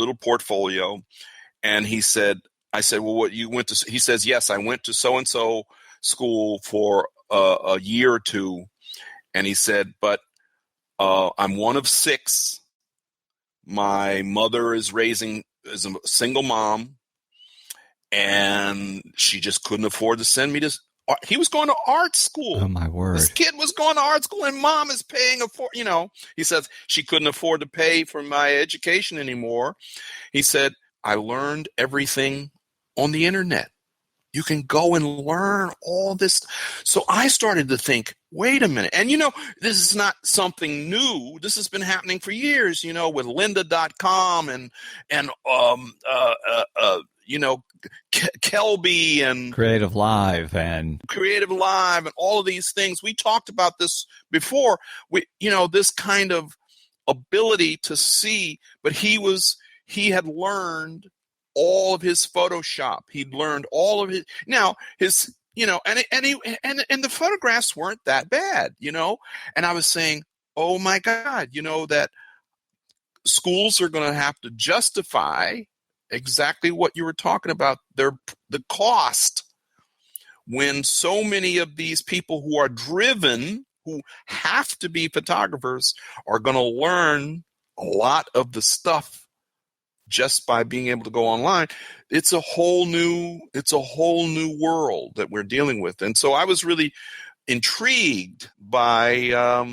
little portfolio. And he said, I said, well, what you went to? He says, yes, I went to so-and-so school for a year or two. And he said, but I'm one of 6. My mother is a single mom, and she just couldn't afford to send me to. He was going to art school. Oh, my word. This kid was going to art school, and mom is paying he says she couldn't afford to pay for my education anymore. He said, I learned everything on the internet. You can go and learn all this. So I started to think, wait a minute. And, this is not something new. This has been happening for years, with lynda.com and Kelby and Creative Live and all of these things. We talked about this before. This kind of ability to see, but he had learned all of his Photoshop. He'd learned all of and the photographs weren't that bad, and I was saying, oh my God, that schools are going to have to justify exactly what you were talking about, the cost, when so many of these people who are driven, who have to be photographers, are going to learn a lot of the stuff just by being able to go online. It's a whole new world that we're dealing with. And so I was really intrigued by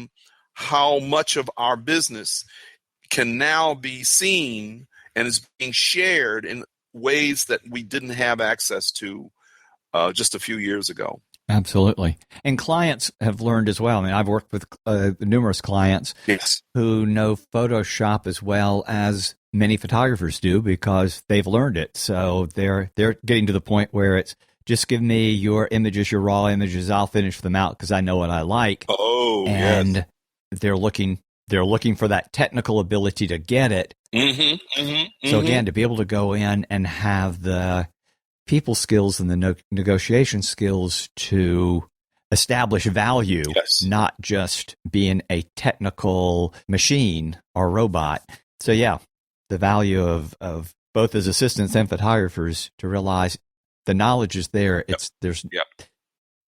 how much of our business can now be seen and is being shared in ways that we didn't have access to just a few years ago. Absolutely. And clients have learned as well. I mean, I've worked with numerous clients who know Photoshop as well as many photographers do because they've learned it. So they're getting to the point where it's just give me your images, your raw images. I'll finish them out because I know what I like. Oh, and they're looking for that technical ability to get it. So again, to be able to go in and have the people skills and the negotiation skills to establish value, not just being a technical machine or robot. So yeah, the value of both as assistants and photographers to realize the knowledge is there. It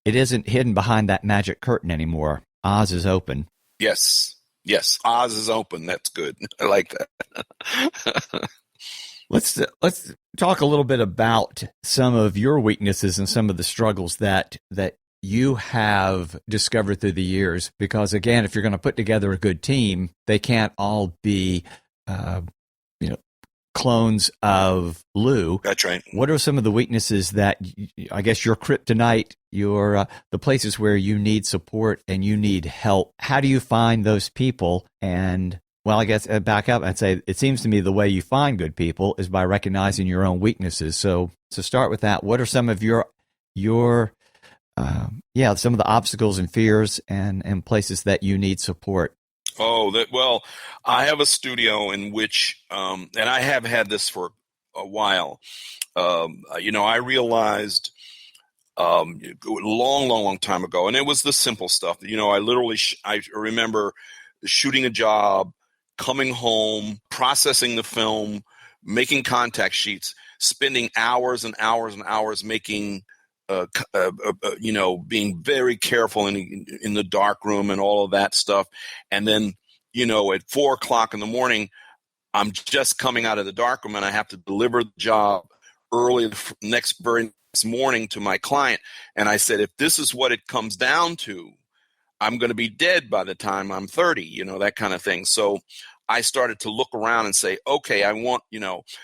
isn't hidden behind that magic curtain anymore. Oz is open. Yes. Oz is open. That's good. I like that. Let's talk a little bit about some of your weaknesses and some of the struggles that you have discovered through the years. Because again, if you're going to put together a good team, they can't all be, clones of Lou. That's right. What are some of the weaknesses that I guess your kryptonite, the places where you need support and you need help? How do you find those people? And well, I guess back up and say, it seems to me the way you find good people is by recognizing your own weaknesses. So start with that. What are some of your some of the obstacles and fears and places that you need support? Well, I have a studio in which, and I have had this for a while. I realized long time ago, and it was the simple stuff. I remember shooting a job, coming home, processing the film, making contact sheets, spending hours and hours and hours making, being very careful in the dark room and all of that stuff. And then, at 4:00 in the morning, I'm just coming out of the dark room and I have to deliver the job early very next morning to my client. And I said, if this is what it comes down to, I'm going to be dead by the time I'm 30, that kind of thing. So I started to look around and say, okay,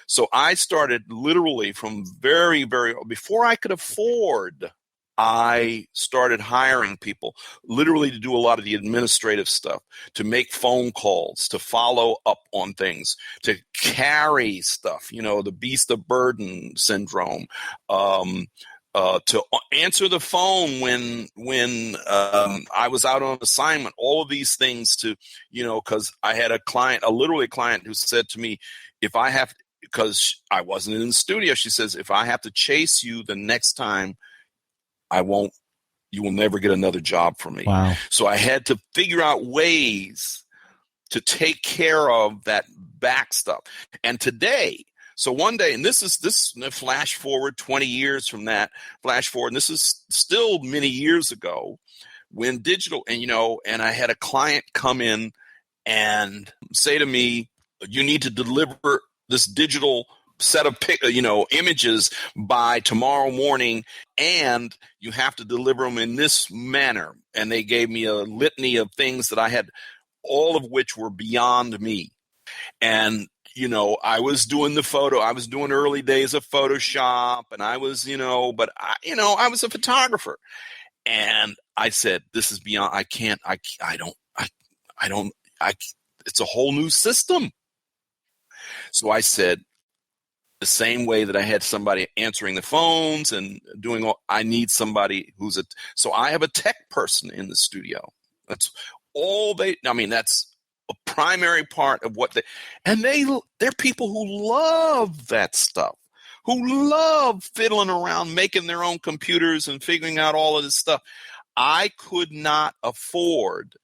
so I started literally from very, very, before I could afford, I started hiring people literally to do a lot of the administrative stuff, to make phone calls, to follow up on things, to carry stuff, the beast of burden syndrome, to answer the phone when I was out on assignment, all of these things because I had a client who said to me, because I wasn't in the studio, she says, if I have to chase you the next time, you will never get another job from me. Wow. So I had to figure out ways to take care of that back stuff. And today, so one day, and this is flash forward 20 years from that, flash forward, and this is still many years ago when digital, and I had a client come in and say to me, you need to deliver this digital set of images by tomorrow morning, and you have to deliver them in this manner. And they gave me a litany of things that I had, all of which were beyond me. And I was doing I was doing early days of Photoshop, and I was, but I was a photographer. And I said, this is beyond, it's a whole new system. So I said, the same way that I had somebody answering the phones and doing I need somebody so I have a tech person in the studio. That's all that's a primary part of what they're people who love that stuff, who love fiddling around, making their own computers and figuring out all of this stuff. I could not afford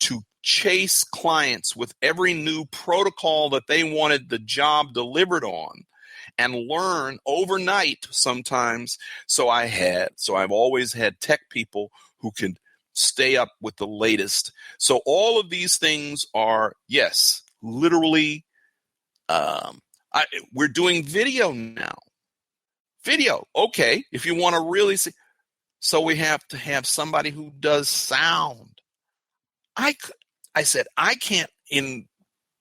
to chase clients with every new protocol that they wanted the job delivered on and learn overnight sometimes. So I've always had tech people who can stay up with the latest. So all of these things are, yes, literally, we're doing video now. Video, okay, if you want to really see. So we have to have somebody who does sound. I said, I can't, in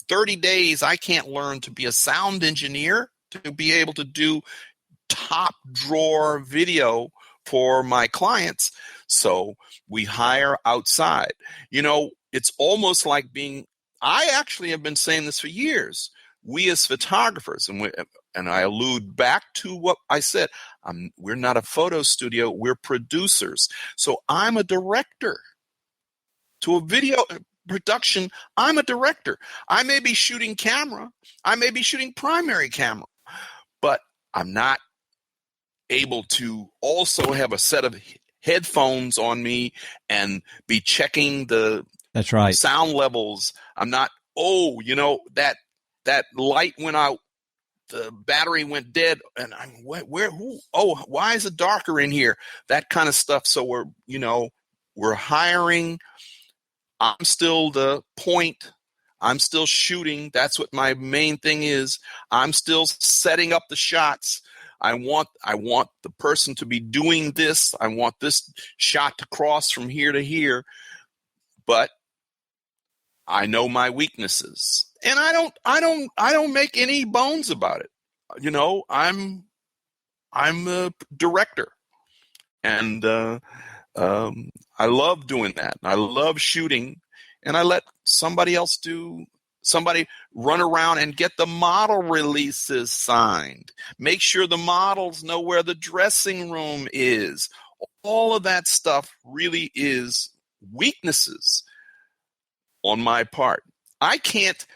30 days, I can't learn to be a sound engineer to be able to do top drawer video for my clients. So we hire outside. It's almost like I actually have been saying this for years. We as photographers, and I allude back to what I said, we're not a photo studio, we're producers. So I'm a director. To a video production, I'm a director. I may be shooting camera, I may be shooting primary camera, but I'm not able to also have a set of headphones on me and be checking the That's right. sound levels. I'm not, that light went out, the battery went dead, and I'm why is it darker in here? That kind of stuff. So we're hiring. I'm still the point. I'm still shooting. That's what my main thing is. I'm still setting up the shots. I want the person to be doing this. I want this shot to cross from here to here. But I know my weaknesses, and I don't make any bones about it. I'm a director, and I love doing that. I love shooting, and I let somebody run around and get the model releases signed. Make sure the models know where the dressing room is. All of that stuff really is weaknesses on my part. I've gotten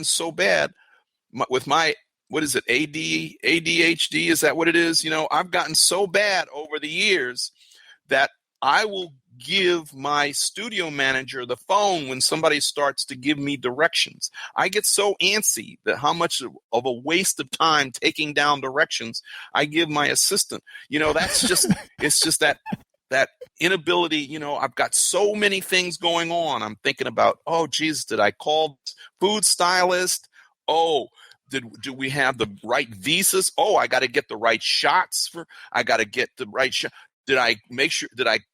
so bad with my, what is it, ADHD? Is that what it is? I've gotten so bad over the years that I will give my studio manager the phone when somebody starts to give me directions. I get so antsy that how much of a waste of time taking down directions I give my assistant. That's just, it's just that inability. I've got so many things going on. I'm thinking about, oh, geez, did I call food stylist? Oh, do we have the right visas? Oh, I got to get the right shots I got to get the right shot. Did I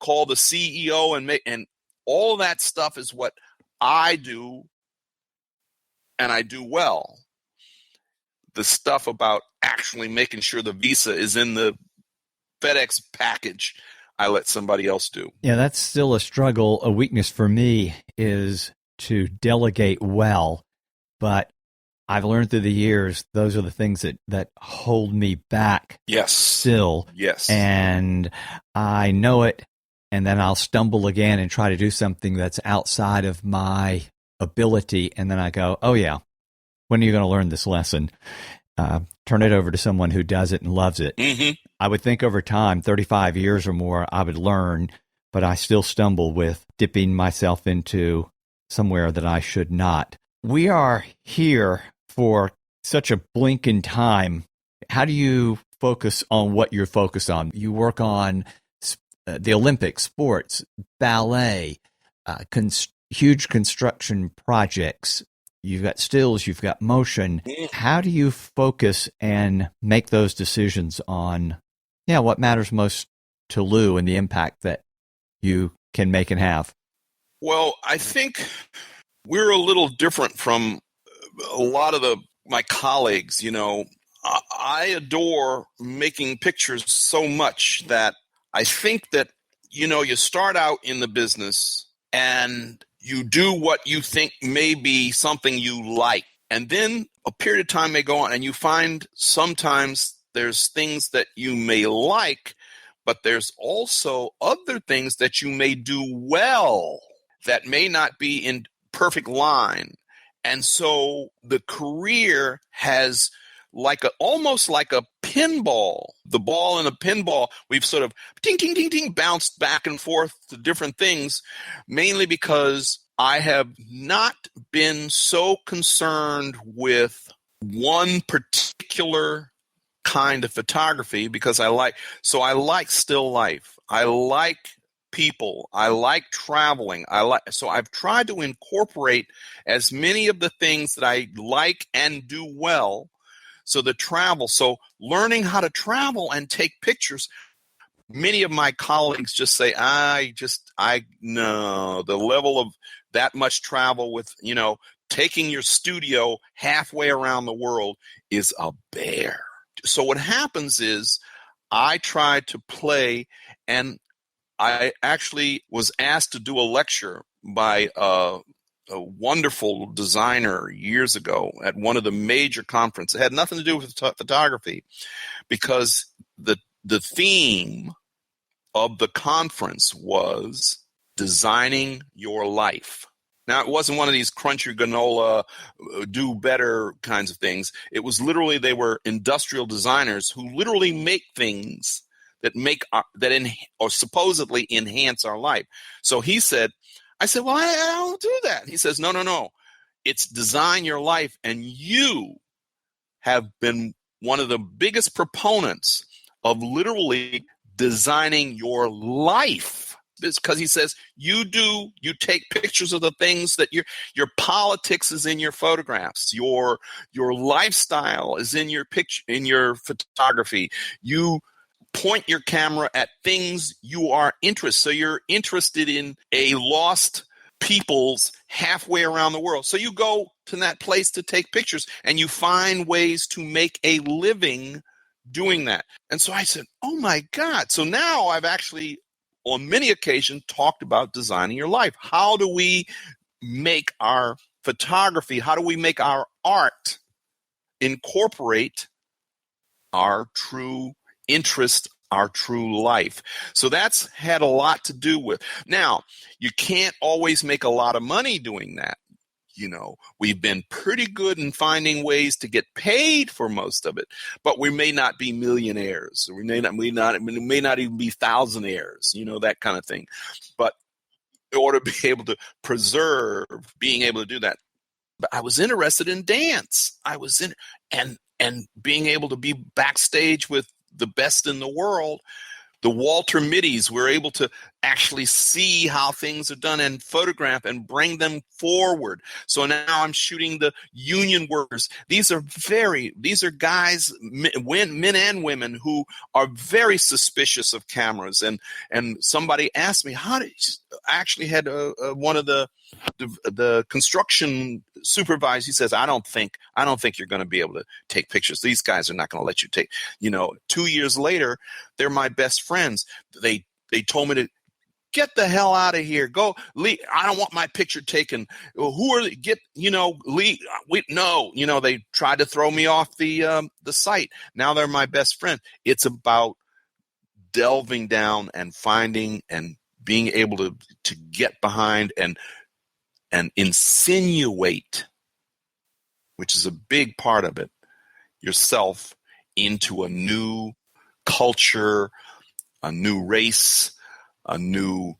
call the CEO and all that stuff is what I do, and I do well. The stuff about actually making sure the visa is in the FedEx package, I let somebody else do. Yeah, that's still a struggle. A weakness for me is to delegate well, but I've learned through the years, those are the things that hold me back. Yes. Still. Yes. And I know it, and then I'll stumble again and try to do something that's outside of my ability. And then I go, oh yeah, when are you going to learn this lesson? Turn it over to someone who does it and loves it. Mm-hmm. I would think over time, 35 years or more, I would learn, but I still stumble with dipping myself into somewhere that I should not. we are here for such a blink in time. How do you focus on what you're focused on? You work on the Olympics, sports, ballet, huge construction projects. You've got stills, you've got motion. How do you focus and make those decisions on, what matters most to Lou and the impact that you can make and have? Well, I think we're a little different from a lot of my colleagues. I adore making pictures so much that I think that, you start out in the business and you do what you think may be something you like. And then a period of time may go on and you find sometimes there's things that you may like, but there's also other things that you may do well that may not be in perfect line. And so the career has almost like a pinball. The ball in a pinball, we've sort of ding, ding, ding, ding, bounced back and forth to different things, mainly because I have not been so concerned with one particular kind of photography because I like still life. I like people. I like traveling. So I've tried to incorporate as many of the things that I like and do well. So learning how to travel and take pictures. Many of my colleagues just say, no, the level of that much travel with, taking your studio halfway around the world is a bear. So what happens is I try to play, and I actually was asked to do a lecture by a wonderful designer years ago at one of the major conferences. It had nothing to do with photography because the theme of the conference was designing your life. Now, it wasn't one of these crunchy granola, do better kinds of things. It was literally, they were industrial designers who literally make things that or supposedly enhance our life. So I said, well, I don't do that. He says, no. It's design your life. And you have been one of the biggest proponents of literally designing your life. Because he says you take pictures of the things that your politics is in your photographs, your lifestyle is in your picture, in your photography. You point your camera at things you are interested. So you're interested in a lost peoples halfway around the world. So you go to that place to take pictures and you find ways to make a living doing that. And so I said, oh my God. So now I've actually on many occasions talked about designing your life. How do we make our photography, how do we make our art incorporate our true interest, our true life? So that's had a lot to do with. Now, you can't always make a lot of money doing that. We've been pretty good in finding ways to get paid for most of it, but we may not be millionaires. We may not even be thousandaires, that kind of thing. But in order to be able to preserve being able to do that. But I was interested in dance. And being able to be backstage with the best in the world. The Walter Mitty's, we're able to actually see how things are done and photograph and bring them forward. So now I'm shooting the union workers. These are guys, men and women, who are very suspicious of cameras. And somebody asked me, I actually had one of the construction supervisors. He says, I don't think you're going to be able to take pictures. These guys are not going to let you take. 2 years later, they're my best friends. They told me to get the hell out of here. Go, Lee. I don't want my picture taken. Who are they? Lee. They tried to throw me off the site. Now they're my best friend. It's about delving down and finding and being able to get behind and insinuate, which is a big part of it, yourself into a new culture, a new race, a new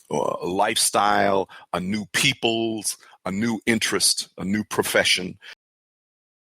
lifestyle, a new peoples, a new interest, a new profession,